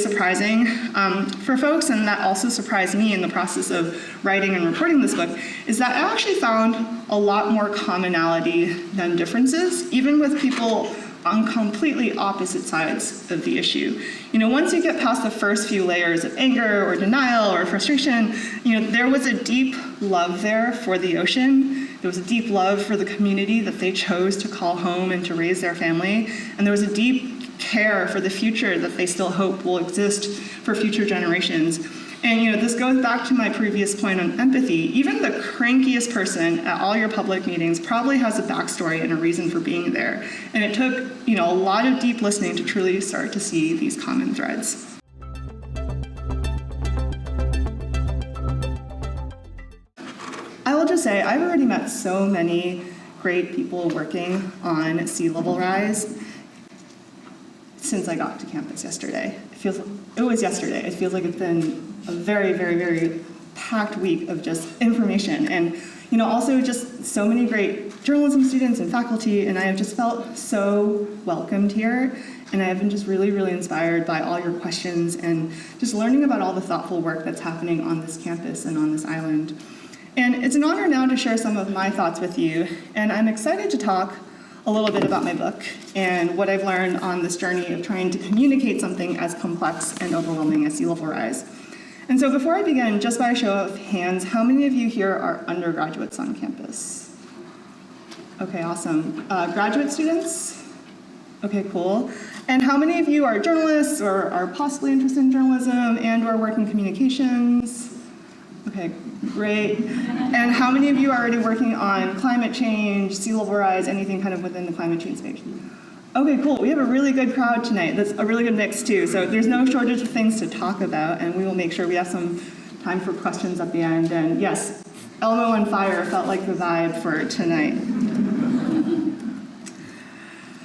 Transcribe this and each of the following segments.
surprising for folks, and that also surprised me in the process of writing and reporting this book, is that I actually found a lot more commonality than differences, even with people on completely opposite sides of the issue. Once you get past the first few layers of anger or denial or frustration, there was a deep love there for the ocean. There was a deep love for the community that they chose to call home and to raise their family. And there was a deep care for the future that they still hope will exist for future generations. And this goes back to my previous point on empathy. Even the crankiest person at all your public meetings probably has a backstory and a reason for being there. And it took a lot of deep listening to truly start to see these common threads. I will just say, I've already met so many great people working on sea level rise since I got to campus yesterday. It was yesterday. It feels like it's been a very, very, very packed week of just information. And also just so many great journalism students and faculty, and I have just felt so welcomed here. And I have been just really, really inspired by all your questions and just learning about all the thoughtful work that's happening on this campus and on this island. And it's an honor now to share some of my thoughts with you. And I'm excited to talk a little bit about my book and what I've learned on this journey of trying to communicate something as complex and overwhelming as sea level rise. And so before I begin, just by a show of hands, how many of you here are undergraduates on campus? Okay, awesome. Graduate students? Okay, cool. And how many of you are journalists or are possibly interested in journalism and or work in communications? Okay, great. And how many of you are already working on climate change, sea level rise, anything kind of within the climate change space? Okay, cool. We have a really good crowd tonight. That's a really good mix too. So there's no shortage of things to talk about, and we will make sure we have some time for questions at the end. And yes, Elmo on Fire felt like the vibe for tonight.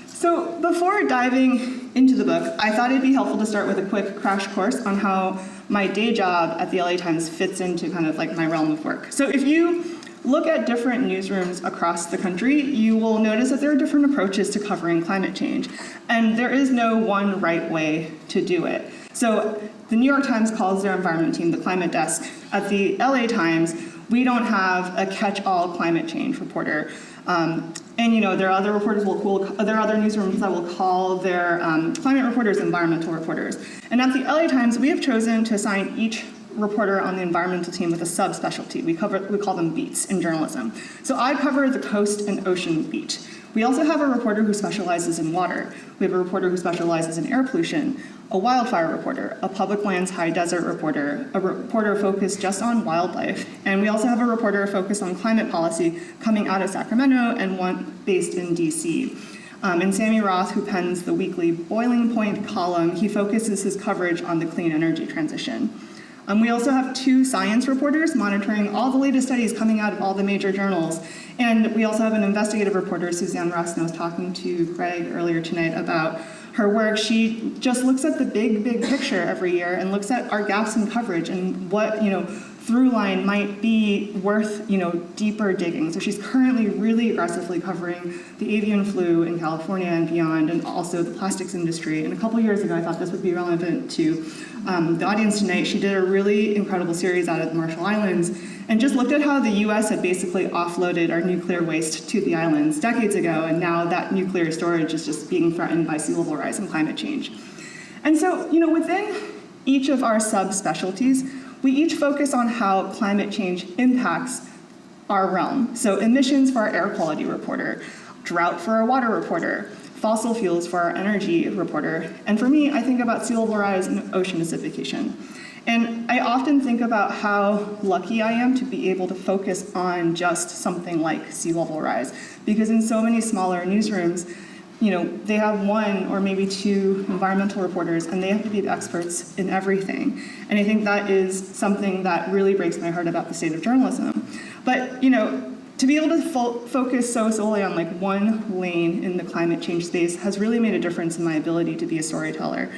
So before diving into the book, I thought it'd be helpful to start with a quick crash course on how my day job at the LA Times fits into kind of like my realm of work. So if you look at different newsrooms across the country, you will notice that there are different approaches to covering climate change. And there is no one right way to do it. So the New York Times calls their environment team the climate desk. At the LA Times, we don't have a catch-all climate change reporter. There are other reporters there are other newsrooms that will call their climate reporters environmental reporters. And at the LA Times, we have chosen to assign each reporter on the environmental team with a subspecialty. We call them beats in journalism. So I cover the coast and ocean beat. We also have a reporter who specializes in water. We have a reporter who specializes in air pollution, a wildfire reporter, a public lands high desert reporter, a reporter focused just on wildlife, and we also have a reporter focused on climate policy coming out of Sacramento and one based in DC. And Sammy Roth, who pens the weekly Boiling Point column, he focuses his coverage on the clean energy transition. We also have 2 science reporters monitoring all the latest studies coming out of all the major journals. And we also have an investigative reporter, Suzanne Russ, and I was talking to Greg earlier tonight about her work. She just looks at the big picture every year and looks at our gaps in coverage and what, through line might be worth, deeper digging. So she's currently really aggressively covering the avian flu in California and beyond, and also the plastics industry. And a couple years ago, I thought this would be relevant to the audience tonight. She did a really incredible series out of the Marshall Islands and just looked at how the US had basically offloaded our nuclear waste to the islands decades ago, and now that nuclear storage is just being threatened by sea level rise and climate change. And so, within each of our subspecialties, we each focus on how climate change impacts our realm. So emissions for our air quality reporter, drought for our water reporter, fossil fuels for our energy reporter, and for me, I think about sea level rise and ocean acidification. And I often think about how lucky I am to be able to focus on just something like sea level rise, because in so many smaller newsrooms, they have 1 or maybe 2 environmental reporters, and they have to be the experts in everything. And I think that is something that really breaks my heart about the state of journalism. But, to be able to focus so solely on one lane in the climate change space has really made a difference in my ability to be a storyteller.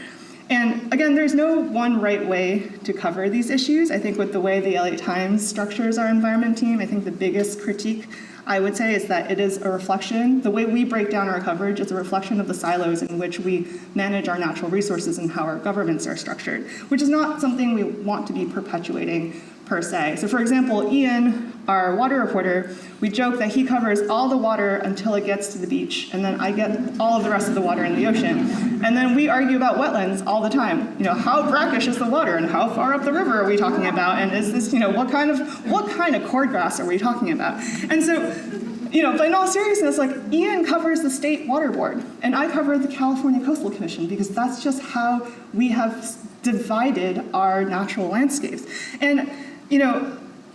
And again, there's no one right way to cover these issues. I think with the way the LA Times structures our environment team, I think the biggest critique I would say is that it is a reflection, the way we break down our coverage is a reflection of the silos in which we manage our natural resources and how our governments are structured, which is not something we want to be perpetuating per se. So for example, Ian, our water reporter, we joke that he covers all the water until it gets to the beach, and then I get all of the rest of the water in the ocean. And then we argue about wetlands all the time. How brackish is the water, and how far up the river are we talking about, and is this, what kind of cordgrass are we talking about? And so, but in all seriousness, Ian covers the State Water Board, and I cover the California Coastal Commission, because that's just how we have divided our natural landscapes.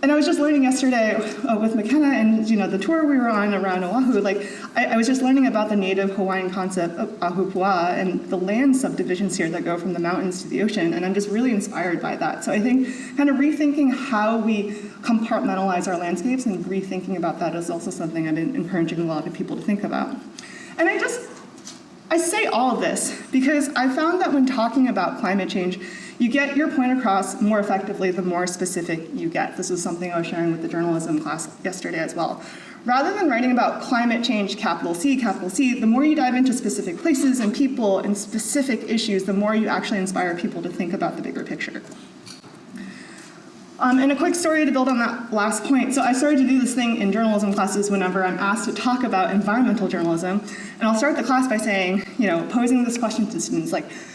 And I was just learning yesterday with McKenna and the tour we were on around Oahu, I was just learning about the native Hawaiian concept of ahupua'a and the land subdivisions here that go from the mountains to the ocean, and I'm just really inspired by that. So I think kind of rethinking how we compartmentalize our landscapes and rethinking about that is also something I've been encouraging a lot of people to think about. And I say all of this because I found that when talking about climate change, you get your point across more effectively the more specific you get. This was something I was sharing with the journalism class yesterday as well. Rather than writing about climate change, capital C, the more you dive into specific places and people and specific issues, the more you actually inspire people to think about the bigger picture. And a quick story to build on that last point. So I started to do this thing in journalism classes whenever I'm asked to talk about environmental journalism. And I'll start the class by saying, posing this question to students,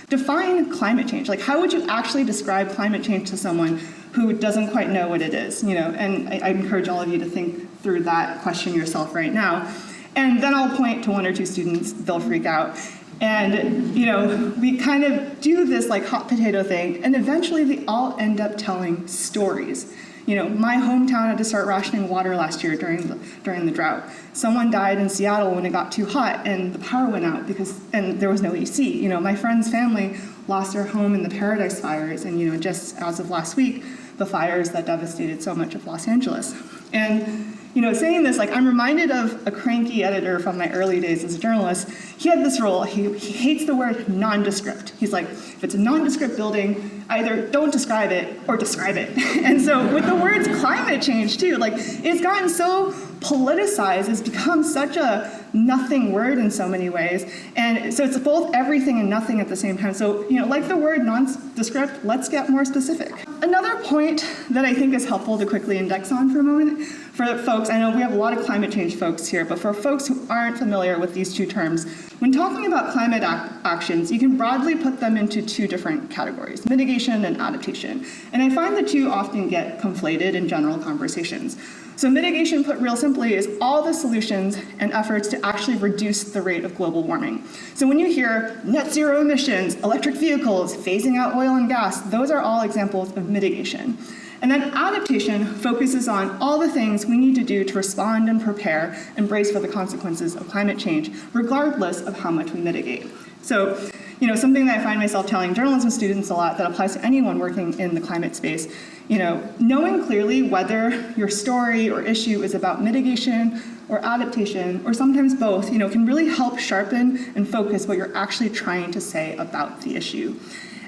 define climate change. How would you actually describe climate change to someone who doesn't quite know what it is? And I encourage all of you to think through that question yourself right now. And then I'll point to one or two students, they'll freak out. And, we kind of do this hot potato thing, and eventually they all end up telling stories. My hometown had to start rationing water last year during the drought. Someone died in Seattle when it got too hot and the power went out and there was no AC. My friend's family lost their home in the Paradise fires, and just as of last week, the fires that devastated so much of Los Angeles. And saying this, I'm reminded of a cranky editor from my early days as a journalist. He had this rule. He hates the word nondescript. He's like, if it's a nondescript building, either don't describe it or describe it. And so with the words climate change too, it's gotten so politicized. It's become such a nothing word in so many ways. And so it's both everything and nothing at the same time. So, like the word nondescript, let's get more specific. Another point that I think is helpful to quickly index on for a moment, for folks, I know we have a lot of climate change folks here, but for folks who aren't familiar with these two terms, when talking about climate actions, you can broadly put them into two different categories, mitigation and adaptation. And I find the two often get conflated in general conversations. So mitigation, put real simply, is all the solutions and efforts to actually reduce the rate of global warming. So when you hear net zero emissions, electric vehicles, phasing out oil and gas, those are all examples of mitigation. And then adaptation focuses on all the things we need to do to respond and prepare and brace for the consequences of climate change, regardless of how much we mitigate. So, something that I find myself telling journalism students a lot that applies to anyone working in the climate space, knowing clearly whether your story or issue is about mitigation or adaptation, or sometimes both, can really help sharpen and focus what you're actually trying to say about the issue.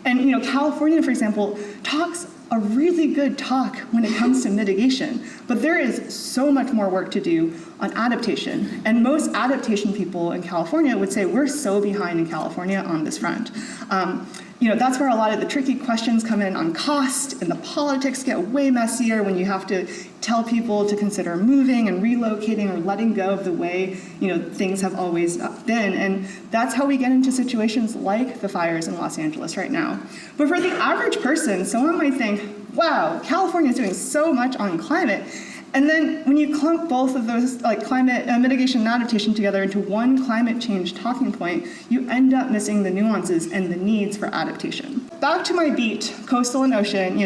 And, California, for example, talks a really good talk when it comes to mitigation, but there is so much more work to do on adaptation. And most adaptation people in California would say we're so behind in California on this front. That's where a lot of the tricky questions come in on cost, and the politics get way messier when you have to tell people to consider moving and relocating or letting go of the way things have always been. And that's how we get into situations like the fires in Los Angeles right now. But for the average person, someone might think, wow, California is doing so much on climate. And then when you clump both of those, climate mitigation and adaptation together into one climate change talking point, you end up missing the nuances and the needs for adaptation. Back to my beat, coastal and ocean,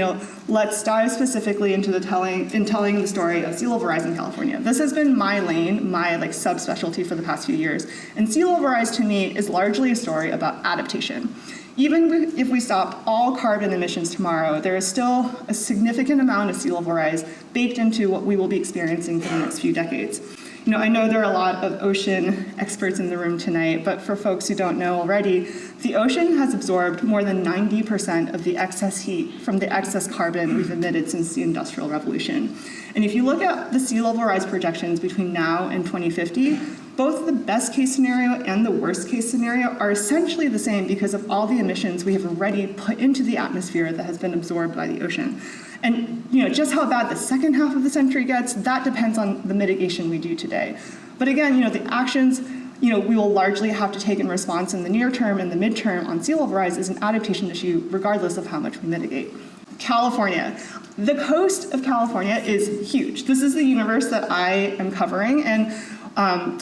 let's dive specifically into telling the story of sea level rise in California. This has been my lane, my subspecialty for the past few years. And sea level rise to me is largely a story about adaptation. Even if we stop all carbon emissions tomorrow, there is still a significant amount of sea level rise baked into what we will be experiencing for the next few decades. I know there are a lot of ocean experts in the room tonight, but for folks who don't know already, the ocean has absorbed more than 90% of the excess heat from the excess carbon we've emitted since the Industrial Revolution. And if you look at the sea level rise projections between now and 2050, both the best case scenario and the worst case scenario are essentially the same because of all the emissions we have already put into the atmosphere that has been absorbed by the ocean. And just how bad the second half of the century gets, that depends on the mitigation we do today. But again, the actions we will largely have to take in response in the near term and the midterm on sea level rise is an adaptation issue regardless of how much we mitigate. California. The coast of California is huge. This is the universe that I am covering, and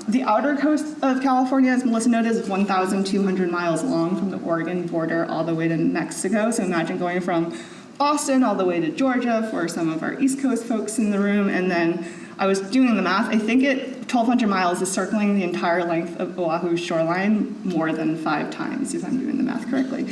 the outer coast of California, as Melissa noted, is 1,200 miles long from the Oregon border all the way to Mexico. So imagine going from Boston all the way to Georgia for some of our East Coast folks in the room. And then I was doing the math. I think 1,200 miles is circling the entire length of Oahu's shoreline more than 5 times, if I'm doing the math correctly.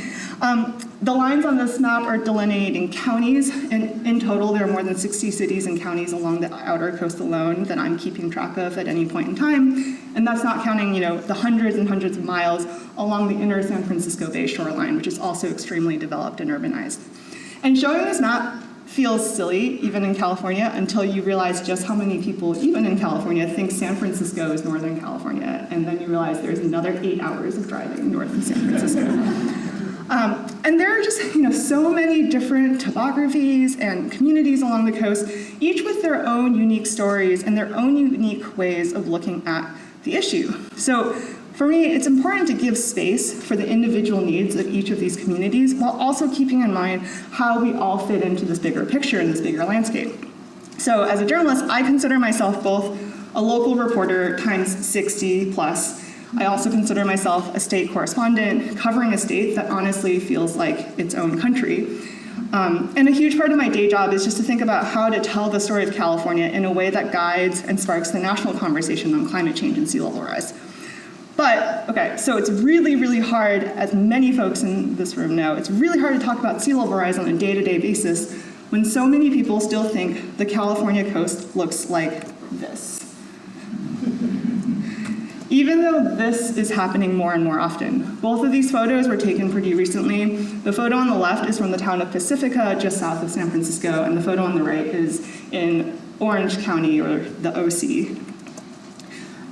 The lines on this map are delineating counties, and in total there are more than 60 cities and counties along the outer coast alone that I'm keeping track of at any point in time. And that's not counting, the hundreds and hundreds of miles along the inner San Francisco Bay shoreline, which is also extremely developed and urbanized. And showing this map feels silly, even in California, until you realize just how many people, even in California, think San Francisco is Northern California, and then you realize there's another 8 hours of driving north of San Francisco. And there are just so many different topographies and communities along the coast, each with their own unique stories and their own unique ways of looking at the issue. So for me, it's important to give space for the individual needs of each of these communities while also keeping in mind how we all fit into this bigger picture and this bigger landscape. So as a journalist, I consider myself both a local reporter times 60 plus. I also consider myself a state correspondent covering a state that honestly feels like its own country. And a huge part of my day job is just to think about how to tell the story of California in a way that guides and sparks the national conversation on climate change and sea level rise. But, okay, so it's really, really hard, as many folks in this room know, it's really hard to talk about sea level rise on a day-to-day basis when so many people still think the California coast looks like this. Even though this is happening more and more often. Both of these photos were taken pretty recently. The photo on the left is from the town of Pacifica, just south of San Francisco, and the photo on the right is in Orange County, or the OC.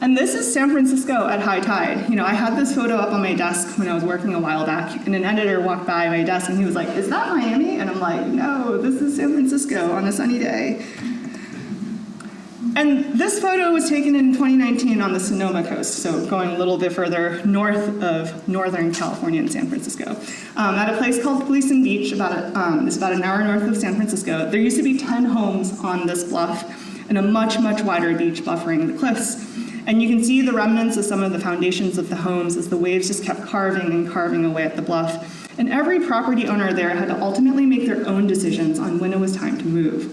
And this is San Francisco at high tide. I had this photo up on my desk when I was working a while back, and an editor walked by my desk and he was like, "Is that Miami?" And I'm like, "No, this is San Francisco on a sunny day." And this photo was taken in 2019 on the Sonoma coast, so going a little bit further north of Northern California and San Francisco. At a place called Gleason Beach, it's about an hour north of San Francisco. There used to be 10 homes on this bluff and a much, much wider beach buffering the cliffs. And you can see the remnants of some of the foundations of the homes as the waves just kept carving and carving away at the bluff. And every property owner there had to ultimately make their own decisions on when it was time to move.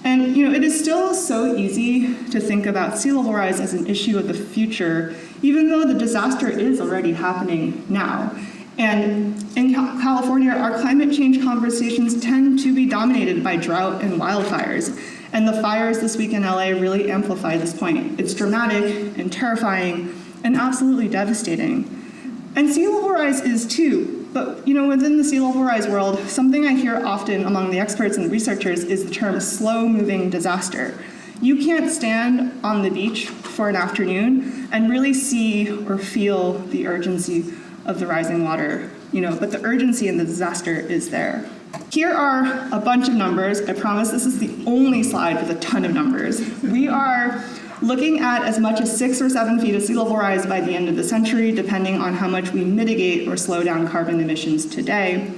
And it is still so easy to think about sea level rise as an issue of the future, even though the disaster is already happening now. And in California, our climate change conversations tend to be dominated by drought and wildfires. And the fires this week in LA really amplify this point. It's dramatic and terrifying and absolutely devastating. And sea level rise is too. But within the sea level rise world, something I hear often among the experts and researchers is the term slow-moving disaster. You can't stand on the beach for an afternoon and really see or feel the urgency of the rising water, but the urgency and the disaster is there. Here are a bunch of numbers. I promise this is the only slide with a ton of numbers. We are looking at as much as 6 or 7 feet of sea level rise by the end of the century, depending on how much we mitigate or slow down carbon emissions today.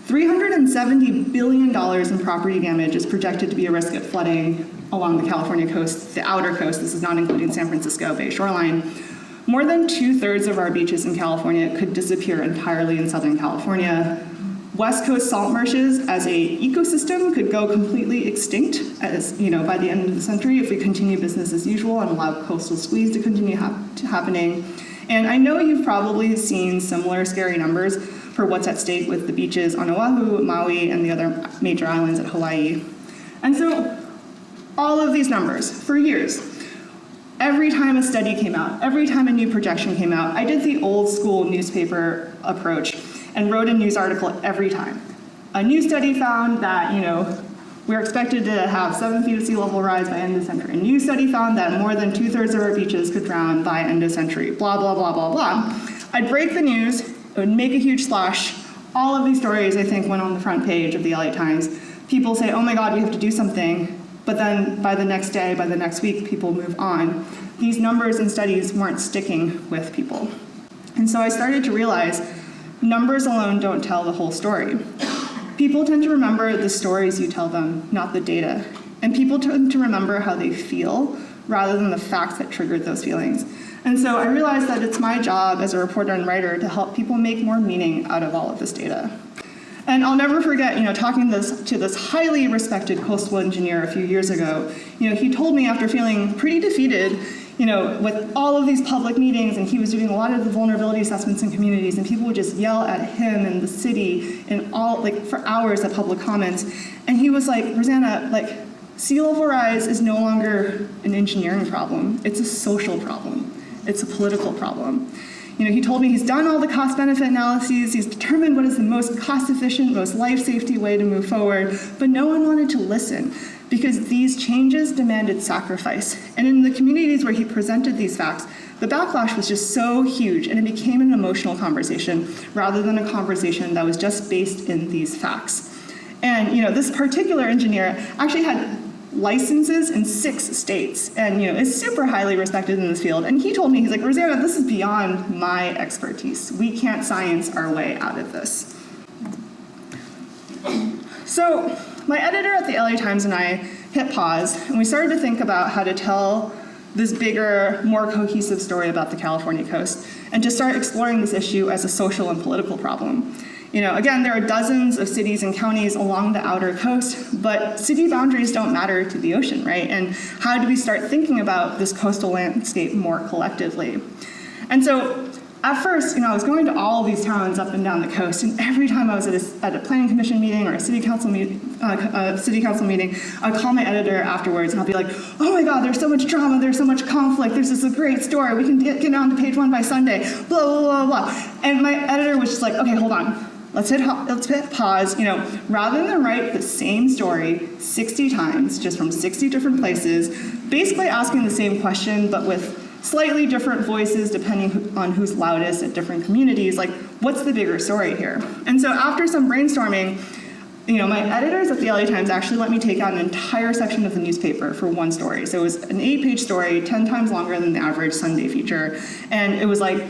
$370 billion in property damage is projected to be a risk of flooding along the California coast, the outer coast. This is not including San Francisco Bay shoreline. More than 2/3 of our beaches in California could disappear entirely in Southern California. West Coast salt marshes as a ecosystem could go completely extinct by the end of the century if we continue business as usual and allow coastal squeeze to continue happening. And I know you've probably seen similar scary numbers for what's at stake with the beaches on Oahu, Maui, and the other major islands at Hawaii. And so all of these numbers for years, every time a study came out, every time a new projection came out, I did the old school newspaper approach and wrote a news article every time. A new study found that, we're expected to have 7 feet of sea level rise by end of century. A new study found that more than 2/3 of our beaches could drown by end of century, blah, blah, blah, blah, blah. I'd break the news, it would make a huge splash. All of these stories, I think, went on the front page of the LA Times. People say, oh my God, we have to do something. But then by the next day, by the next week, people move on. These numbers and studies weren't sticking with people. And so I started to realize numbers alone don't tell the whole story. People tend to remember the stories you tell them, not the data. And people tend to remember how they feel rather than the facts that triggered those feelings. And so I realized that it's my job as a reporter and writer to help people make more meaning out of all of this data. And I'll never forget, talking to this highly respected coastal engineer a few years ago. He told me after feeling pretty defeated, with all of these public meetings, and he was doing a lot of the vulnerability assessments in communities, and people would just yell at him and the city and for hours at public comments. And he was like, Rosanna, sea level rise is no longer an engineering problem. It's a social problem. It's a political problem. He told me he's done all the cost-benefit analyses, he's determined what is the most cost-efficient, most life-safety way to move forward, but no one wanted to listen because these changes demanded sacrifice. And in the communities where he presented these facts, the backlash was just so huge, and it became an emotional conversation rather than a conversation that was just based in these facts. And this particular engineer actually had licenses in 6 states and is super highly respected in this field. And he told me, he's like, Rosanna, this is beyond my expertise. We can't science our way out of this. So my editor at the LA Times and I hit pause, and we started to think about how to tell this bigger, more cohesive story about the California coast and to start exploring this issue as a social and political problem. Again, there are dozens of cities and counties along the outer coast, but city boundaries don't matter to the ocean, right? And how do we start thinking about this coastal landscape more collectively? And so at first, I was going to all of these towns up and down the coast, and every time I was at a planning commission meeting or a city council meeting, I'd call my editor afterwards, and I'll be like, oh my God, there's so much drama, there's so much conflict, this is a great story, we can get down to page 1 by Sunday, blah, blah, blah, blah. And my editor was just like, okay, hold on. Let's hit pause. Rather than write the same story 60 times, just from 60 different places, basically asking the same question, but with slightly different voices depending on who's loudest at different communities, what's the bigger story here? And so after some brainstorming, my editors at the LA Times actually let me take out an entire section of the newspaper for one story. So it was an 8-page story, 10 times longer than the average Sunday feature, and it was like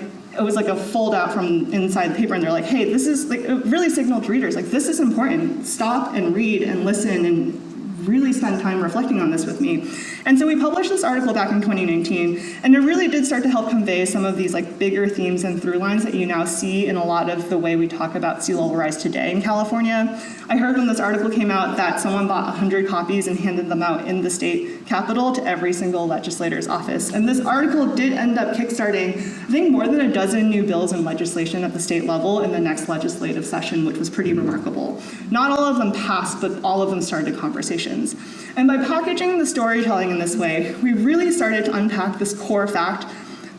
a fold out from inside the paper, and they're like, hey, this is it really signaled to readers, this is important. Stop and read and listen and really spend time reflecting on this with me. And so we published this article back in 2019, and it really did start to help convey some of these bigger themes and through lines that you now see in a lot of the way we talk about sea level rise today in California. I heard when this article came out that someone bought 100 copies and handed them out in the state capitol to every single legislator's office. And this article did end up kickstarting, I think, more than a dozen new bills and legislation at the state level in the next legislative session, which was pretty remarkable. Not all of them passed, but all of them started conversations. And by packaging the storytelling in this way, we really started to unpack this core fact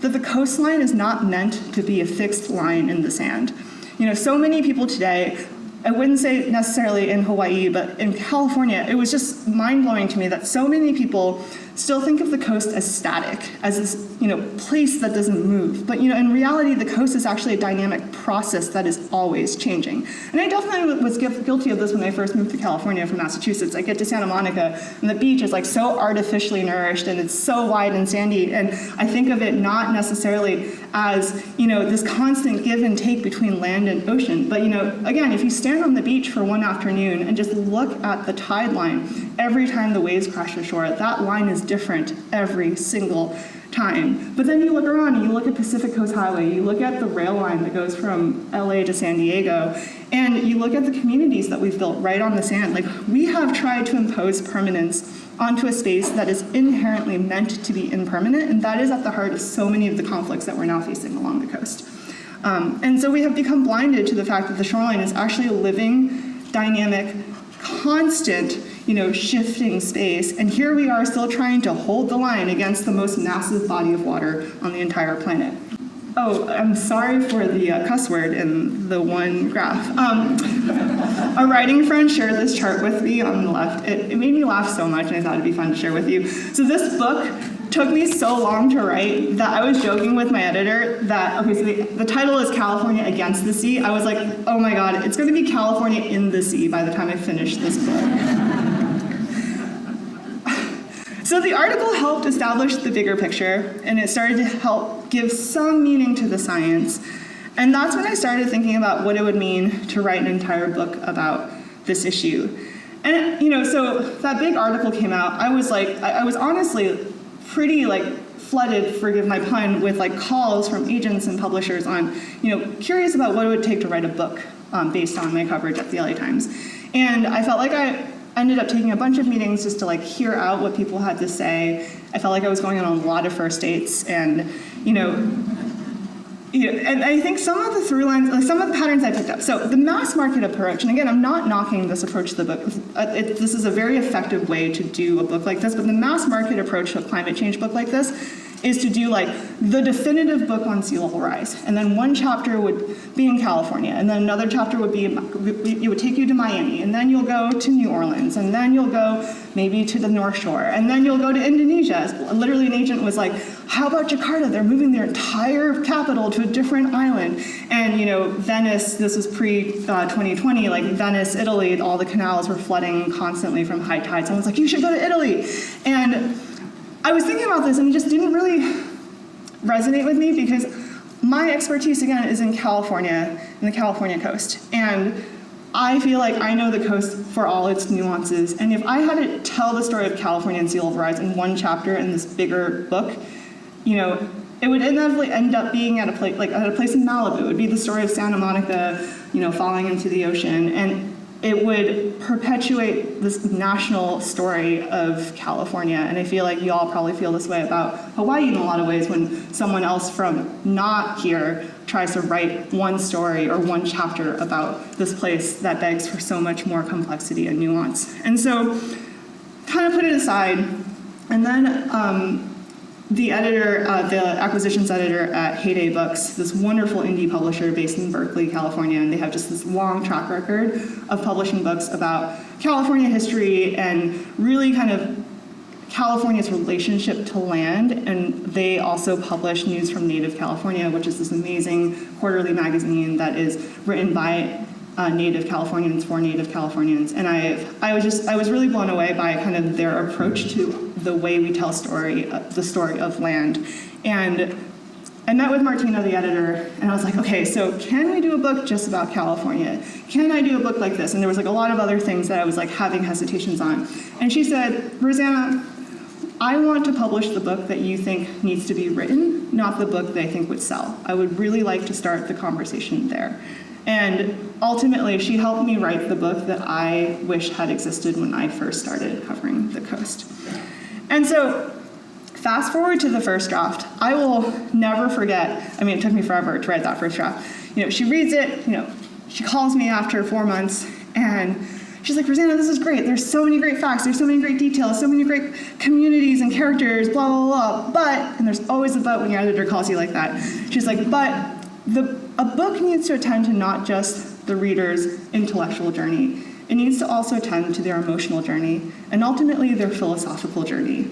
that the coastline is not meant to be a fixed line in the sand. So many people today, I wouldn't say necessarily in Hawaii, but in California, it was just mind-blowing to me that so many people still think of the coast as static, as this place that doesn't move. But in reality, the coast is actually a dynamic process that is always changing. And I definitely was guilty of this when I first moved to California from Massachusetts. I get to Santa Monica, and the beach is so artificially nourished, and it's so wide and sandy. And I think of it not necessarily as this constant give and take between land and ocean. But again, if you stand on the beach for one afternoon and just look at the tide line, every time the waves crash ashore, that line is different every single time. But then you look around and you look at Pacific Coast Highway, you look at the rail line that goes from LA to San Diego, and you look at the communities that we've built right on the sand. We have tried to impose permanence onto a space that is inherently meant to be impermanent, and that is at the heart of so many of the conflicts that we're now facing along the coast. And so we have become blinded to the fact that the shoreline is actually a living, dynamic, constant, shifting space, and here we are still trying to hold the line against the most massive body of water on the entire planet. Oh, I'm sorry for the cuss word in the one graph. A writing friend shared this chart with me on the left. It made me laugh so much, and I thought it'd be fun to share with you. So this book took me so long to write that I was joking with my editor that, okay, so the title is California Against the Sea. I was like, oh my God, it's going to be California in the Sea by the time I finish this book. So the article helped establish the bigger picture, and it started to help give some meaning to the science. And that's when I started thinking about what it would mean to write an entire book about this issue. And, so that big article came out. I was honestly pretty flooded, forgive my pun, with calls from agents and publishers on, curious about what it would take to write a book based on my coverage at the LA Times. And I felt like I ended up taking a bunch of meetings just to hear out what people had to say. I felt like I was going on a lot of first dates, and and I think some of the through lines, some of the patterns I picked up. So the mass market approach, and again, I'm not knocking this approach to the book. This is a very effective way to do a book like this, but the mass market approach to a climate change book like this is to do the definitive book on sea level rise. And then one chapter would be in California, and then another chapter would be, it would take you to Miami, and then you'll go to New Orleans, and then you'll go maybe to the North Shore, and then you'll go to Indonesia. Literally an agent was like, how about Jakarta? They're moving their entire capital to a different island. And Venice, this was pre-2020, Venice, Italy, all the canals were flooding constantly from high tide. Someone's like, you should go to Italy. And I was thinking about this, and it just didn't really resonate with me because my expertise, again, is in California, in the California coast. And I feel like I know the coast for all its nuances. And if I had to tell the story of California and sea level rise in one chapter in this bigger book, it would inevitably end up being at a place in Malibu. It would be the story of Santa Monica, falling into the ocean. And it would perpetuate this national story of California. And I feel like you all probably feel this way about Hawaii in a lot of ways when someone else from not here tries to write one story or one chapter about this place that begs for so much more complexity and nuance. And so kind of put it aside. And then the editor, the acquisitions editor at Heyday Books, this wonderful indie publisher based in Berkeley, California, and they have just this long track record of publishing books about California history and really kind of California's relationship to land. And they also publish News from Native California, which is this amazing quarterly magazine that is written by Native Californians for Native Californians. And I was really blown away by kind of their approach to the way we tell the story of land. And I met with Martina, the editor, and I was like, okay, so can we do a book just about California? Can I do a book like this? And there was a lot of other things that I was having hesitations on. And she said, Rosanna, I want to publish the book that you think needs to be written, not the book that I think would sell. I would really like to start the conversation there. And ultimately, she helped me write the book that I wish had existed when I first started covering the coast. And so, fast forward to the first draft. I will never forget, it took me forever to write that first draft. She reads it, she calls me after 4 months, and she's like, Rosanna, this is great. There's so many great facts, there's so many great details, so many great communities and characters, blah, blah, blah. But, and there's always a but when your editor calls you like that. She's like, but a book needs to attend to not just the reader's intellectual journey. It needs to also attend to their emotional journey and ultimately their philosophical journey.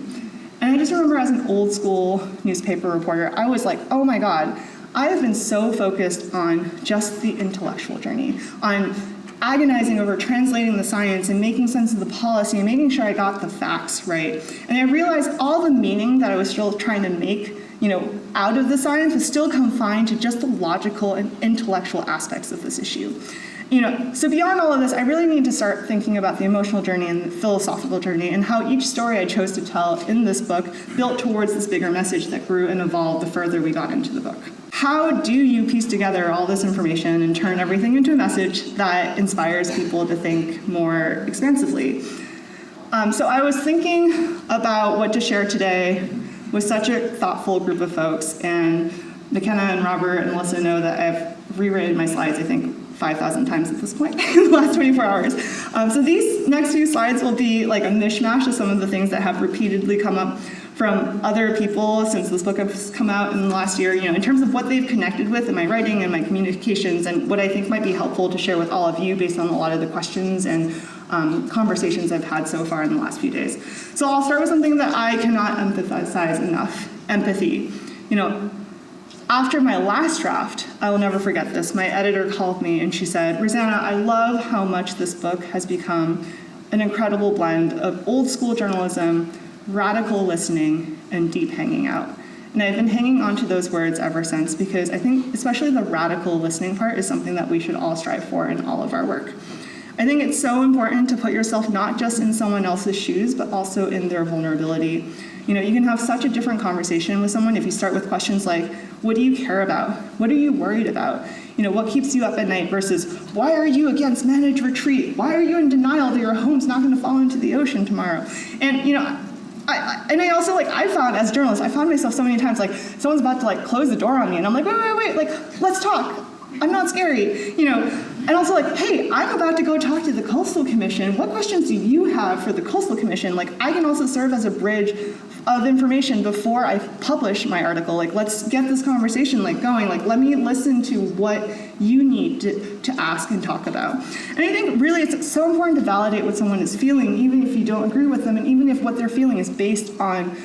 And I just remember as an old school newspaper reporter, I was like, oh my God, I have been so focused on just the intellectual journey, on agonizing over translating the science and making sense of the policy and making sure I got the facts right. And I realized all the meaning that I was still trying to make out of the science was still confined to just the logical and intellectual aspects of this issue. So beyond all of this, I really need to start thinking about the emotional journey and the philosophical journey and how each story I chose to tell in this book built towards this bigger message that grew and evolved the further we got into the book. How do you piece together all this information and turn everything into a message that inspires people to think more expansively? So I was thinking about what to share today with such a thoughtful group of folks, and McKenna and Robert and Melissa know that I've rewritten my slides, I think, 5,000 times at this point in the last 24 hours. So these next few slides will be like a mishmash of some of the things that have repeatedly come up from other people since this book has come out in the last year, in terms of what they've connected with in my writing and my communications, and what I think might be helpful to share with all of you based on a lot of the questions and conversations I've had so far in the last few days. So I'll start with something that I cannot emphasize enough: empathy. After my last draft, I will never forget this. My editor called me and she said, "Rosanna, I love how much this book has become an incredible blend of old school journalism, radical listening, and deep hanging out." And I've been hanging on to those words ever since, because I think especially the radical listening part is something that we should all strive for in all of our work. I think it's so important to put yourself not just in someone else's shoes, but also in their vulnerability. You can have such a different conversation with someone if you start with questions like, what do you care about? What are you worried about? What keeps you up at night versus, why are you against managed retreat? Why are you in denial that your home's not going to fall into the ocean tomorrow? And, I also, I found, as a journalist, I found myself so many times, someone's about to, close the door on me, and I'm like, wait, let's talk. I'm not scary, And also, hey, I'm about to go talk to the Coastal Commission. What questions do you have for the Coastal Commission? I can also serve as a bridge of information before I publish my article. Let's get this conversation, going. Let me listen to what you need to ask and talk about. And I think, really, it's so important to validate what someone is feeling, even if you don't agree with them, and even if what they're feeling is based on,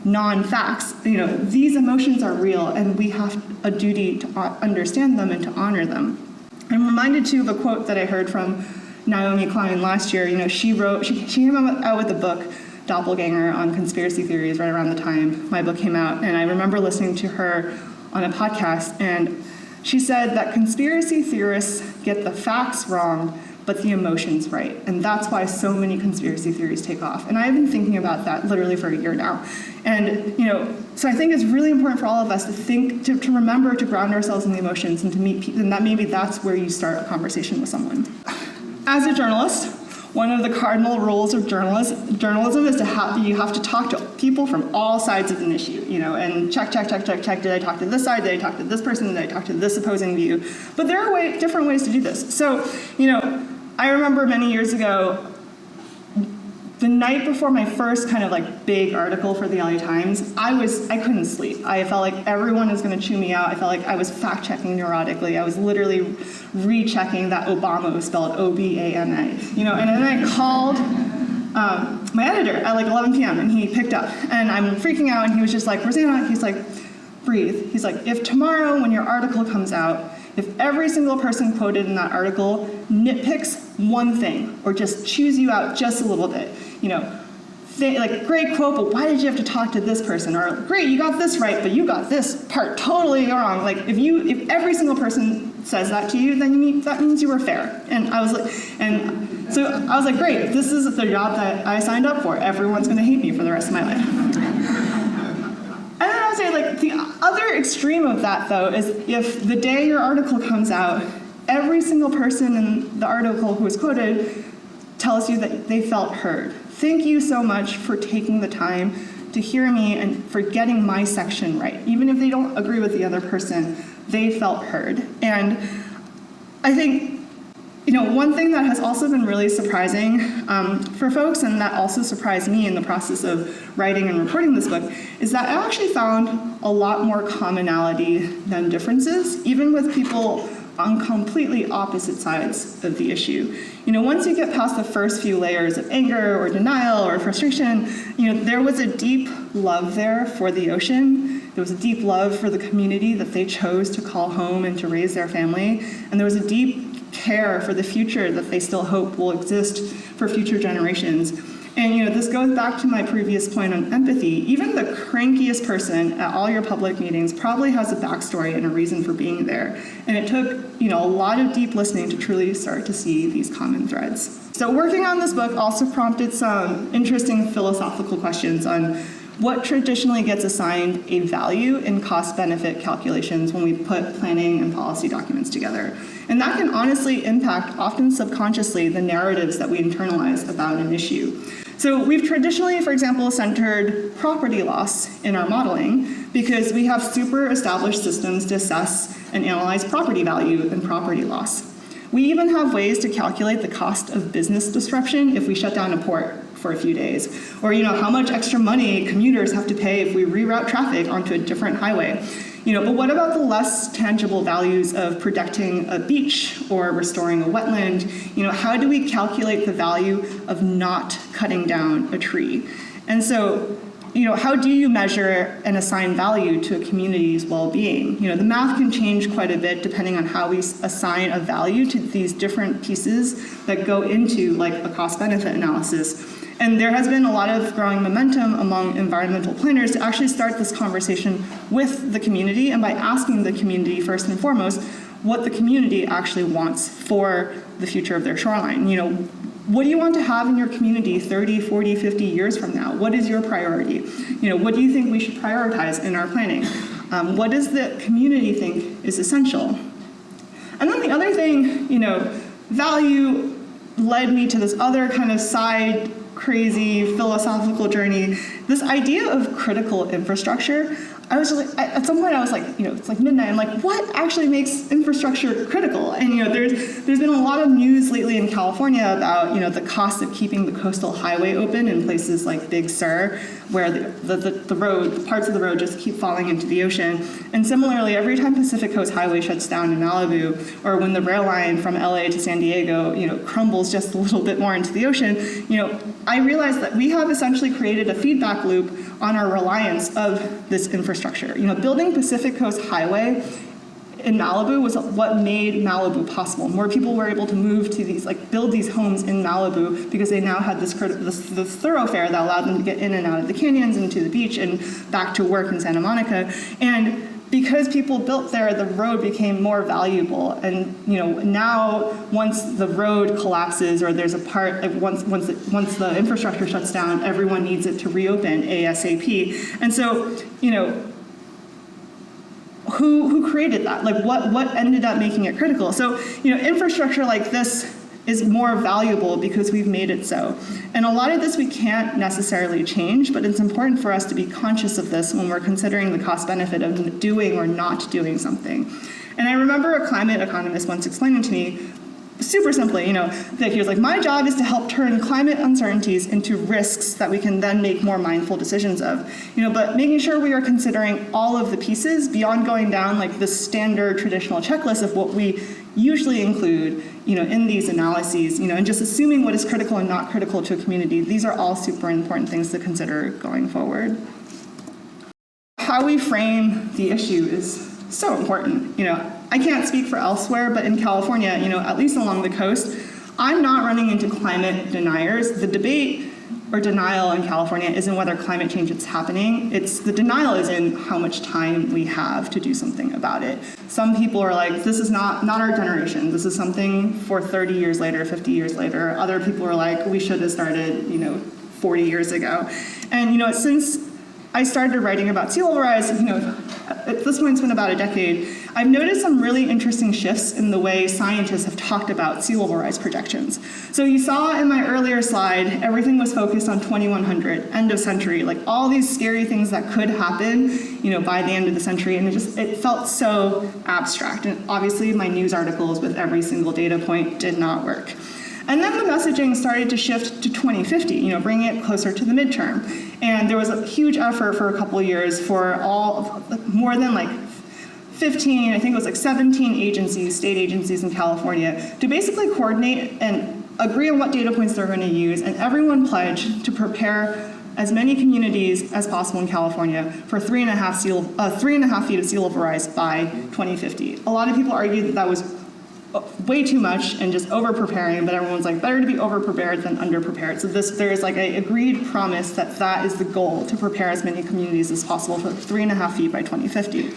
non-facts. These emotions are real, and we have a duty to understand them and to honor them. I'm reminded, too, of a quote that I heard from Naomi Klein last year. She came out with the book Doppelganger on conspiracy theories right around the time my book came out, and I remember listening to her on a podcast, and she said that conspiracy theorists get the facts wrong, but the emotions right, and that's why so many conspiracy theories take off. And I've been thinking about that literally for a year now. And, so I think it's really important for all of us to think, to remember to ground ourselves in the emotions and to meet people, and that maybe that's where you start a conversation with someone. As a journalist, one of the cardinal rules of journalism is you have to talk to people from all sides of an issue, and check. Did I talk to this side? Did I talk to this person? Did I talk to this opposing view? But there are different ways to do this. So, I remember many years ago, the night before my first kind of big article for the LA Times, I couldn't sleep. I felt like everyone was going to chew me out. I felt like I was fact-checking neurotically. I was literally rechecking that Obama was spelled Obama, and then I called my editor at 11 p.m. and he picked up, and I'm freaking out, and he was just like, Rosanna, he's like, breathe. He's like, if tomorrow when your article comes out, if every single person quoted in that article nitpicks one thing or just chews you out just a little bit, great quote, but why did you have to talk to this person? Or great, you got this right, but you got this part totally wrong. If every single person says that to you, then that means you were fair. And so I was like, great, this is the job that I signed up for. Everyone's going to hate me for the rest of my life. And then I would say, the other extreme of that, though, is if the day your article comes out, every single person in the article who was quoted tells you that they felt heard. Thank you so much for taking the time to hear me and for getting my section right. Even if they don't agree with the other person, they felt heard. And I think, one thing that has also been really surprising for folks, and that also surprised me in the process of writing and reporting this book, is that I actually found a lot more commonality than differences, even with people on completely opposite sides of the issue. Once you get past the first few layers of anger or denial or frustration, there was a deep love there for the ocean. There was a deep love for the community that they chose to call home and to raise their family. And there was a deep care for the future that they still hope will exist for future generations. And this goes back to my previous point on empathy. Even the crankiest person at all your public meetings probably has a backstory and a reason for being there. And it took a lot of deep listening to truly start to see these common threads. So working on this book also prompted some interesting philosophical questions on what traditionally gets assigned a value in cost-benefit calculations when we put planning and policy documents together. And that can honestly impact, often subconsciously, the narratives that we internalize about an issue. So we've traditionally, for example, centered property loss in our modeling because we have super established systems to assess and analyze property value and property loss. We even have ways to calculate the cost of business disruption if we shut down a port for a few days, or how much extra money commuters have to pay if we reroute traffic onto a different highway. But what about the less tangible values of protecting a beach or restoring a wetland? How do we calculate the value of not cutting down a tree? And so, how do you measure and assign value to a community's well-being? The math can change quite a bit depending on how we assign a value to these different pieces that go into like a cost-benefit analysis. And there has been a lot of growing momentum among environmental planners to actually start this conversation with the community, and by asking the community first and foremost what the community actually wants for the future of their shoreline. What do you want to have in your community 30, 40, 50 years from now? What is your priority? What do you think we should prioritize in our planning? What does the community think is essential? And then the other thing, value led me to this other kind of side crazy philosophical journey, this idea of critical infrastructure. I was just like, at some point I was like, it's like midnight. I'm like, what actually makes infrastructure critical? And there's been a lot of news lately in California about the cost of keeping the coastal highway open in places like Big Sur, where the parts of the road just keep falling into the ocean. And similarly, every time Pacific Coast Highway shuts down in Malibu, or when the rail line from LA to San Diego, crumbles just a little bit more into the ocean, I realized that we have essentially created a feedback loop on our reliance of this infrastructure. Building Pacific Coast Highway in Malibu was what made Malibu possible. More people were able to move to these, build these homes in Malibu because they now had this thoroughfare that allowed them to get in and out of the canyons and to the beach and back to work in Santa Monica. And because people built there, the road became more valuable. And now once the road collapses or there's a part, once the infrastructure shuts down, everyone needs it to reopen ASAP. And so, who created that? What ended up making it critical? So, infrastructure like this is more valuable because we've made it so. And a lot of this we can't necessarily change, but it's important for us to be conscious of this when we're considering the cost benefit of doing or not doing something. And I remember a climate economist once explaining to me, super simply, that he was like, my job is to help turn climate uncertainties into risks that we can then make more mindful decisions of. But making sure we are considering all of the pieces beyond going down the standard traditional checklist of what we usually include, in these analyses, and just assuming what is critical and not critical to a community. These are all super important things to consider going forward. How we frame the issue is so important. I can't speak for elsewhere, but in California, at least along the coast, I'm not running into climate deniers. The debate or denial in California isn't whether climate change is happening. The denial is in how much time we have to do something about it. Some people are like, this is not our generation. This is something for 30 years later, 50 years later. Other people are like, we should have started, 40 years ago. And, since I started writing about sea level rise, at this point it's been about a decade, I've noticed some really interesting shifts in the way scientists have talked about sea level rise projections. So you saw in my earlier slide, everything was focused on 2100, end of century, all these scary things that could happen, by the end of the century, and it felt so abstract. And obviously my news articles with every single data point did not work. And then the messaging started to shift to 2050, bringing it closer to the midterm. And there was a huge effort for a couple of years for more than 15, I think it was 17 agencies, state agencies in California, to basically coordinate and agree on what data points they're going to use, and everyone pledged to prepare as many communities as possible in California for 3.5 feet of sea level rise by 2050. A lot of people argue that was way too much and just over-preparing, but everyone's like, better to be over-prepared than under-prepared. So there is a agreed promise that is the goal, to prepare as many communities as possible for 3.5 feet by 2050.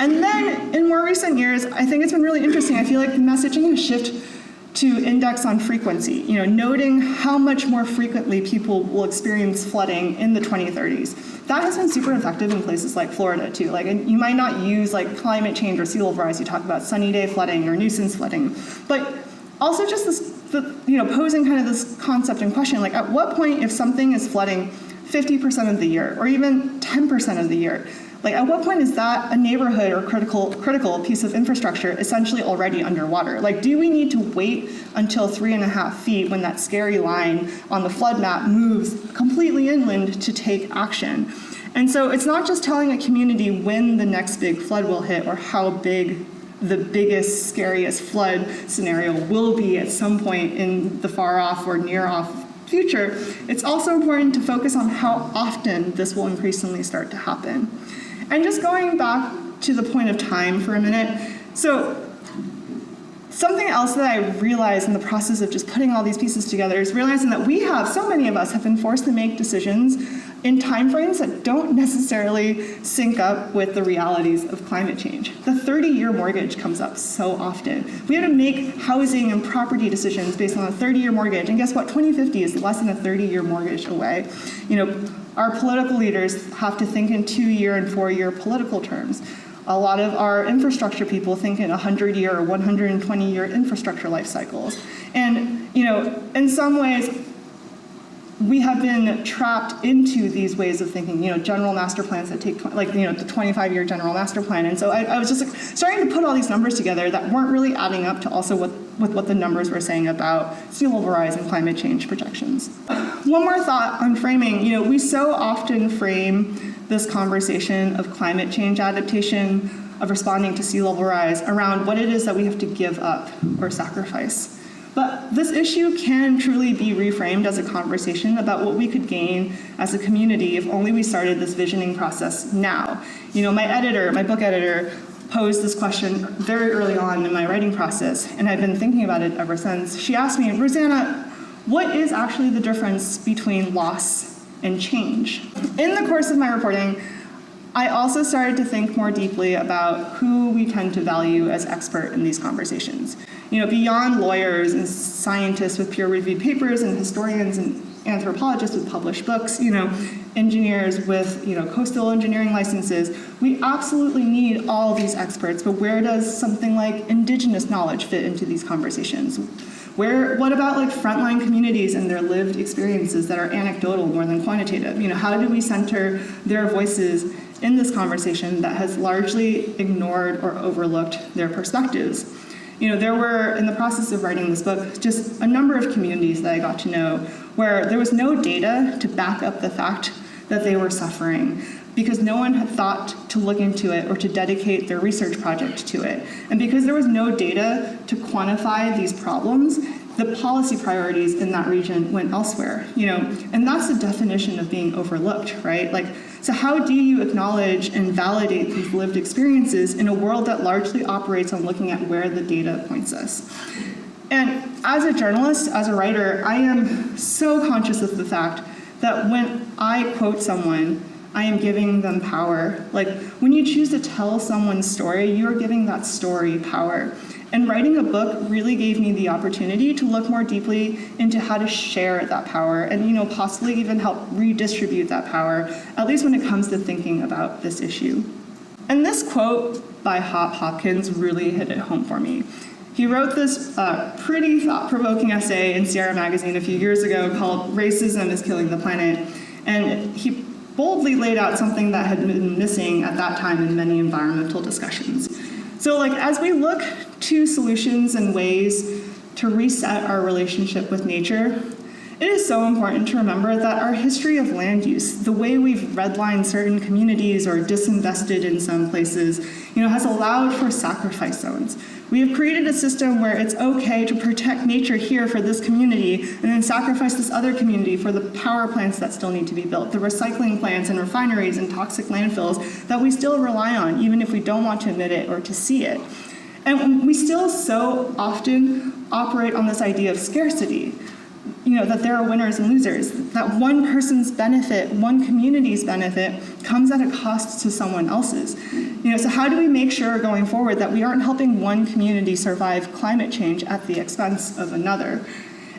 And then in more recent years, I think it's been really interesting. I feel like the messaging has shifted to index on frequency, noting how much more frequently people will experience flooding in the 2030s. That has been super effective in places like Florida too. And you might not use climate change or sea level rise. You talk about sunny day flooding or nuisance flooding, but also just posing kind of this concept in question, at what point, if something is flooding 50% of the year or even 10% of the year, Like, at what point is that a neighborhood or critical piece of infrastructure essentially already underwater? Like, do we need to wait until 3.5 feet when that scary line on the flood map moves completely inland to take action? And so it's not just telling a community when the next big flood will hit or how big the biggest, scariest flood scenario will be at some point in the far off or near off future. It's also important to focus on how often this will increasingly start to happen. And just going back to the point of time for a minute, so something else that I realized in the process of just putting all these pieces together is realizing that so many of us have been forced to make decisions in timeframes that don't necessarily sync up with the realities of climate change. The 30-year mortgage comes up so often. We had to make housing and property decisions based on a 30-year mortgage, and guess what? 2050 is less than a 30-year mortgage away. Our political leaders have to think in 2-year and 4-year political terms. A lot of our infrastructure people think in 100-year or 120-year infrastructure life cycles. And, in some ways, we have been trapped into these ways of thinking, general master plans that take, the 25-year general master plan. And so I was just starting to put all these numbers together that weren't really adding up to also with what the numbers were saying about sea level rise and climate change projections. One more thought on framing. We so often frame this conversation of climate change adaptation, of responding to sea level rise, around what it is that we have to give up or sacrifice. But this issue can truly be reframed as a conversation about what we could gain as a community if only we started this visioning process now. My book editor, posed this question very early on in my writing process, and I've been thinking about it ever since. She asked me, Rosanna, what is actually the difference between loss and change? In the course of my reporting, I also started to think more deeply about who we tend to value as expert in these conversations. Beyond lawyers and scientists with peer-reviewed papers and historians and anthropologists with published books, engineers with, coastal engineering licenses, we absolutely need all these experts, but where does something like indigenous knowledge fit into these conversations? What about frontline communities and their lived experiences that are anecdotal more than quantitative? How do we center their voices in this conversation that has largely ignored or overlooked their perspectives? There were, in the process of writing this book, just a number of communities that I got to know where there was no data to back up the fact that they were suffering because no one had thought to look into it or to dedicate their research project to it. And because there was no data to quantify these problems, the policy priorities in that region went elsewhere, and that's the definition of being overlooked, right? So how do you acknowledge and validate these lived experiences in a world that largely operates on looking at where the data points us? And as a journalist, as a writer, I am so conscious of the fact that when I quote someone, I am giving them power. When you choose to tell someone's story, you are giving that story power. And writing a book really gave me the opportunity to look more deeply into how to share that power and, possibly even help redistribute that power, at least when it comes to thinking about this issue. And this quote by Hop Hopkins really hit it home for me. He wrote this pretty thought-provoking essay in Sierra Magazine a few years ago called "Racism is Killing the Planet." And he boldly laid out something that had been missing at that time in many environmental discussions. So as we look to solutions and ways to reset our relationship with nature, it is so important to remember that our history of land use, the way we've redlined certain communities or disinvested in some places, has allowed for sacrifice zones. We have created a system where it's okay to protect nature here for this community and then sacrifice this other community for the power plants that still need to be built, the recycling plants and refineries and toxic landfills that we still rely on, even if we don't want to admit it or to see it. And we still so often operate on this idea of scarcity, that there are winners and losers, that one person's benefit, one community's benefit comes at a cost to someone else's. So how do we make sure going forward that we aren't helping one community survive climate change at the expense of another?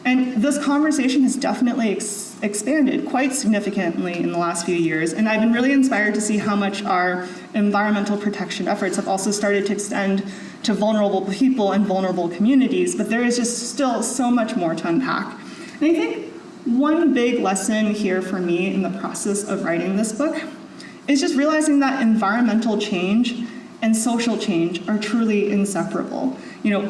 And this conversation has definitely expanded quite significantly in the last few years, and I've been really inspired to see how much our environmental protection efforts have also started to extend to vulnerable people and vulnerable communities, but there is just still so much more to unpack. And I think one big lesson here for me in the process of writing this book is just realizing that environmental change and social change are truly inseparable.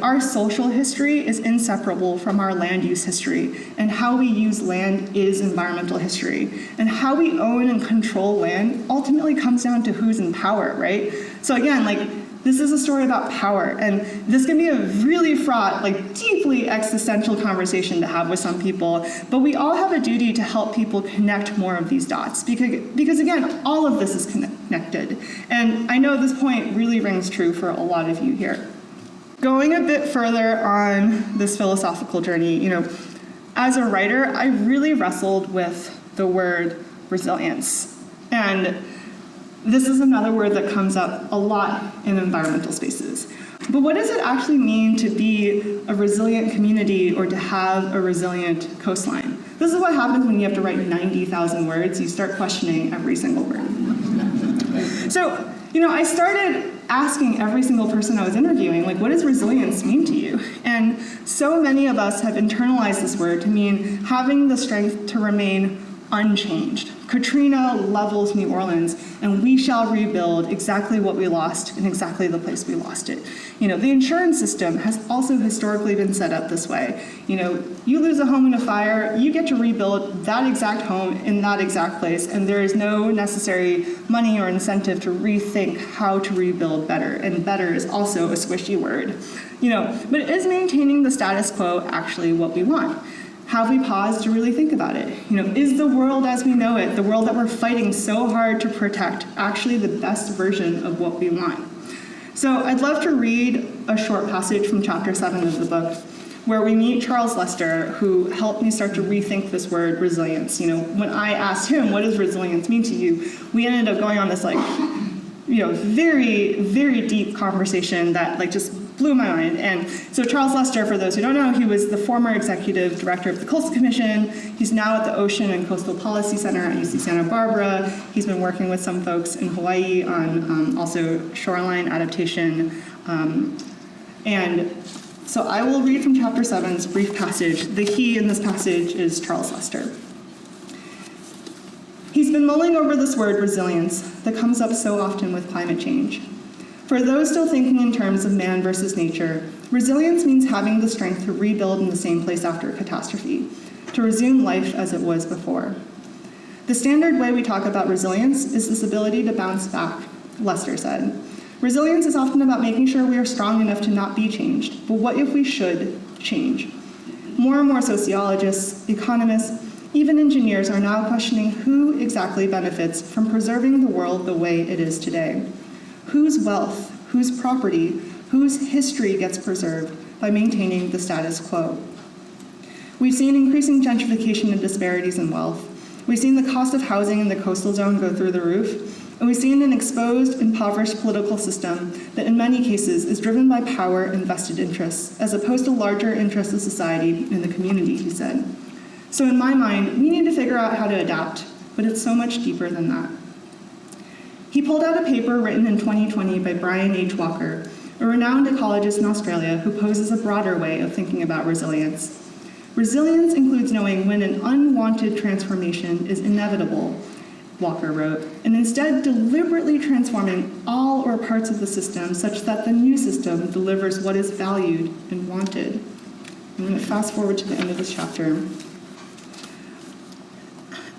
Our social history is inseparable from our land use history, and how we use land is environmental history. And how we own and control land ultimately comes down to who's in power, right? So again, this is a story about power, and this can be a really fraught, deeply existential conversation to have with some people, but we all have a duty to help people connect more of these dots, because again, all of this is connected. And I know this point really rings true for a lot of you here. Going a bit further on this philosophical journey, as a writer, I really wrestled with the word resilience. And this is another word that comes up a lot in environmental spaces. But what does it actually mean to be a resilient community or to have a resilient coastline? This is what happens when you have to write 90,000 words. You start questioning every single word. So, I started asking every single person I was interviewing, what does resilience mean to you? And so many of us have internalized this word to mean having the strength to remain unchanged. Katrina levels New Orleans, and we shall rebuild exactly what we lost in exactly the place we lost it. The insurance system has also historically been set up this way. You lose a home in a fire, you get to rebuild that exact home in that exact place, and there is no necessary money or incentive to rethink how to rebuild better. And better is also a squishy word. But is maintaining the status quo actually what we want? Have we paused to really think about it? Is the world as we know it, the world that we're fighting so hard to protect, actually the best version of what we want? So I'd love to read a short passage from chapter 7 of the book, where we meet Charles Lester, who helped me start to rethink this word resilience. When I asked him, what does resilience mean to you? We ended up going on this very, very deep conversation that just blew my mind. And so Charles Lester, for those who don't know, he was the former executive director of the Coastal Commission. He's now at the Ocean and Coastal Policy Center at UC Santa Barbara. He's been working with some folks in Hawaii on also shoreline adaptation. And so I will read from chapter 7's brief passage. The he in this passage is Charles Lester. He's been mulling over this word resilience that comes up so often with climate change. For those still thinking in terms of man versus nature, resilience means having the strength to rebuild in the same place after a catastrophe, to resume life as it was before. The standard way we talk about resilience is this ability to bounce back, Lester said. Resilience is often about making sure we are strong enough to not be changed, but what if we should change? More and more sociologists, economists, even engineers are now questioning who exactly benefits from preserving the world the way it is today. Whose wealth, whose property, whose history gets preserved by maintaining the status quo? We've seen increasing gentrification and disparities in wealth. We've seen the cost of housing in the coastal zone go through the roof, and we've seen an exposed, impoverished political system that in many cases is driven by power and vested interests, as opposed to larger interests of society and the community, he said. So in my mind, we need to figure out how to adapt, but it's so much deeper than that. He pulled out a paper written in 2020 by Brian H. Walker, a renowned ecologist in Australia who poses a broader way of thinking about resilience. Resilience includes knowing when an unwanted transformation is inevitable, Walker wrote, and instead deliberately transforming all or parts of the system such that the new system delivers what is valued and wanted. I'm going to fast forward to the end of this chapter.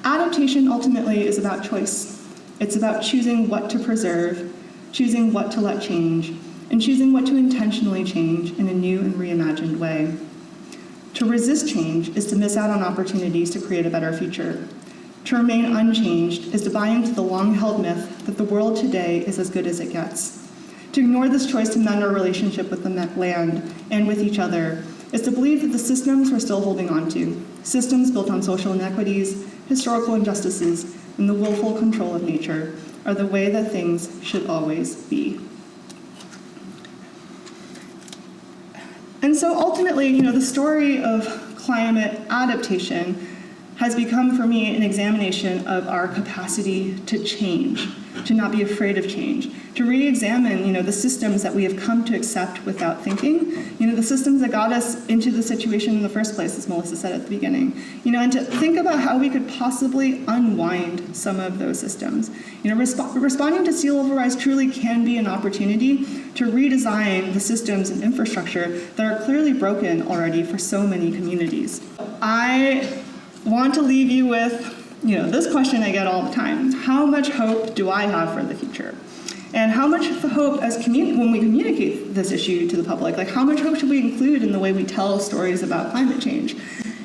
Adaptation ultimately is about choice. It's about choosing what to preserve, choosing what to let change, and choosing what to intentionally change in a new and reimagined way. To resist change is to miss out on opportunities to create a better future. To remain unchanged is to buy into the long-held myth that the world today is as good as it gets. To ignore this choice to mend our relationship with the land and with each other is to believe that the systems we're still holding on to, systems built on social inequities, historical injustices, and the willful control of nature, are the way that things should always be. And so ultimately, the story of climate adaptation has become for me an examination of our capacity to change, to not be afraid of change, to re-examine, the systems that we have come to accept without thinking, the systems that got us into the situation in the first place, as Melissa said at the beginning, and to think about how we could possibly unwind some of those systems. Responding to sea level rise truly can be an opportunity to redesign the systems and infrastructure that are clearly broken already for so many communities. I want to leave you with, this question I get all the time. How much hope do I have for the future? And how much hope when we communicate this issue to the public, how much hope should we include in the way we tell stories about climate change?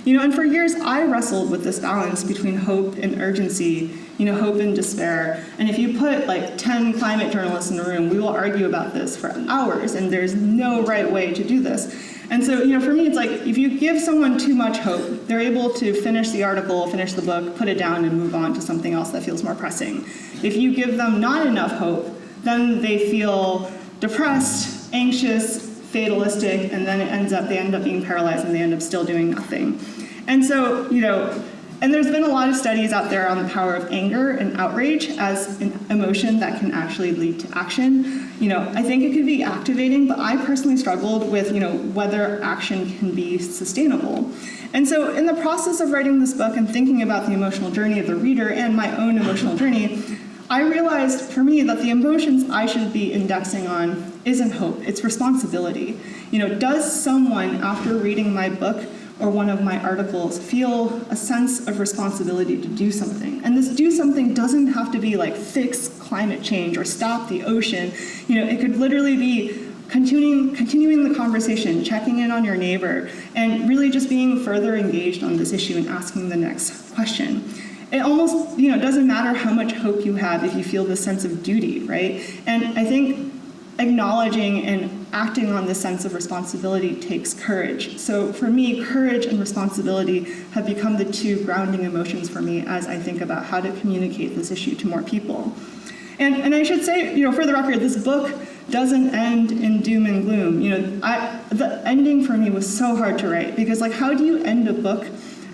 And for years I wrestled with this balance between hope and urgency, hope and despair. And if you put 10 climate journalists in a room, we will argue about this for hours, and there's no right way to do this. And so, for me, it's if you give someone too much hope, they're able to finish the article, finish the book, put it down, and move on to something else that feels more pressing. If you give them not enough hope, then they feel depressed, anxious, fatalistic, and then they end up being paralyzed, and they end up still doing nothing. And so, and there's been a lot of studies out there on the power of anger and outrage as an emotion that can actually lead to action. I think it could be activating, but I personally struggled with, whether action can be sustainable. And so in the process of writing this book and thinking about the emotional journey of the reader and my own emotional journey, I realized for me that the emotions I should be indexing on isn't hope, it's responsibility. Does someone, after reading my book or one of my articles, feel a sense of responsibility to do something? And this do something doesn't have to be fix climate change or stop the ocean. It could literally be continuing the conversation, checking in on your neighbor, and really just being further engaged on this issue and asking the next question. It almost, doesn't matter how much hope you have if you feel this sense of duty, right? And I think acknowledging and acting on this sense of responsibility takes courage. So for me, courage and responsibility have become the two grounding emotions for me as I think about how to communicate this issue to more people. And I should say, for the record, this book doesn't end in doom and gloom. The ending for me was so hard to write because how do you end a book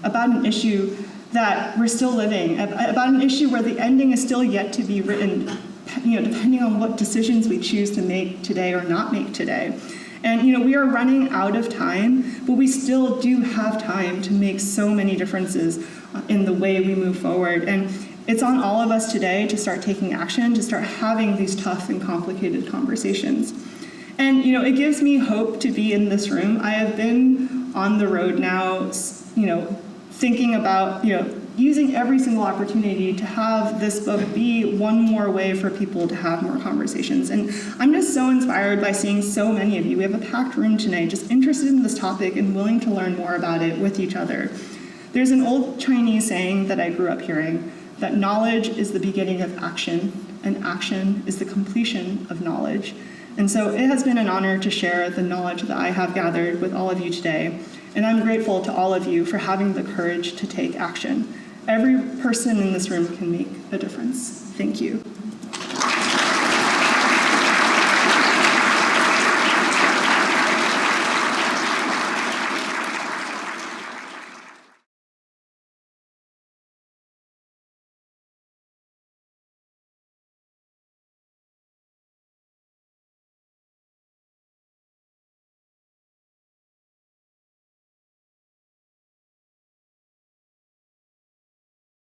about an issue that we're still living, about an issue where the ending is still yet to be written, depending on what decisions we choose to make today or not make today. And we are running out of time, but we still do have time to make so many differences in the way we move forward. And it's on all of us today to start taking action, to start having these tough and complicated conversations. And it gives me hope to be in this room. I have been on the road now, thinking about, using every single opportunity to have this book be one more way for people to have more conversations. And I'm just so inspired by seeing so many of you. We have a packed room tonight, just interested in this topic and willing to learn more about it with each other. There's an old Chinese saying that I grew up hearing, that knowledge is the beginning of action, and action is the completion of knowledge. And so it has been an honor to share the knowledge that I have gathered with all of you today. And I'm grateful to all of you for having the courage to take action. Every person in this room can make a difference. Thank you.